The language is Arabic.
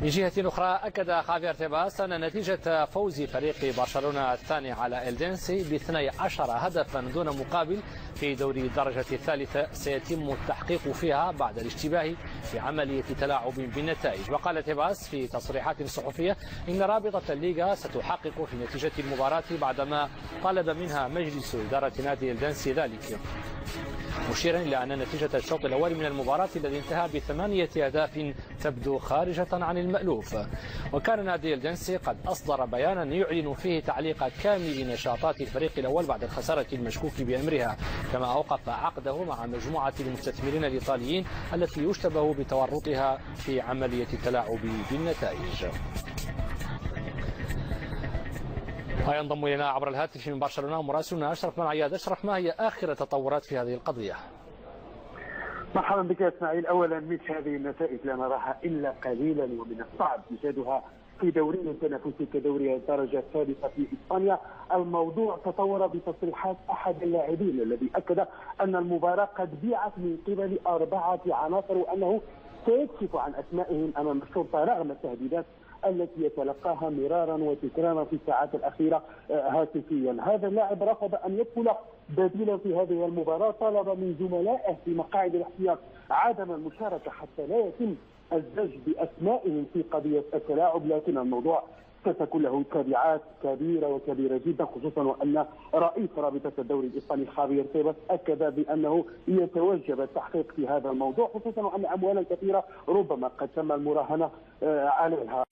من جهة أخرى أكد خافير تيباس أن نتيجة فوز فريق برشلونة الثاني على إلدنسي ب12 هدفا دون مقابل في دوري الدرجة الثالثة سيتم التحقيق فيها بعد الاشتباه في عملية تلاعب بالنتائج. وقال تيباس في تصريحات صحفية إن رابطة الليغا ستحقق في نتيجة المباراة بعدما طلب منها مجلس إدارة نادي إلدنسي ذلك، مشيرا إلى أن نتيجة الشوط الأول من المباراة الذي انتهى ب8 أهداف تبدو خارجة عن المألوف. وكان نادي الدنسي قد أصدر بيانا يعلن فيه تعليق كامل نشاطات الفريق الأول بعد الخسارة المشكوك بأمرها، كما أوقف عقده مع مجموعة المستثمرين الإيطاليين التي يشتبه بتورطها في عملية التلاعب بالنتائج. ينضم إلينا عبر الهاتف من برشلونة مراسلنا أشرف من عياد. أشرف، ما هي آخر التطورات في هذه القضية؟ مرحبا بك اسماعيل. اولا مثل هذه النتائج لا نراها الا قليلا ومن الصعب ايجادها في دوري تنافسي كدوري الدرجه الثالثه في اسبانيا. الموضوع تطور بتصريحات احد اللاعبين الذي اكد ان المباراه قد بيعت من قبل 4 عناصر وانه سيكشف عن اسمائهم امام الشرطه رغم التهديدات التي يتلقاها مرارا وتكرارا في الساعات الاخيره هاتفيا. هذا اللاعب رفض ان يدخل بديلا في هذه المباراه، طلب من زملائه في مقاعد الاحتياط عدم المشاركه حتى لا يتم الزج باسمائهم في قضيه التلاعب، لكن الموضوع ستكون له تبعات كبيره جدا، خصوصا وان رئيس رابطه الدوري الاسباني خافير تيباس اكد بانه يتوجب التحقيق في هذا الموضوع، خصوصا وان اموالا كثيره ربما قد تم المراهنه عليها.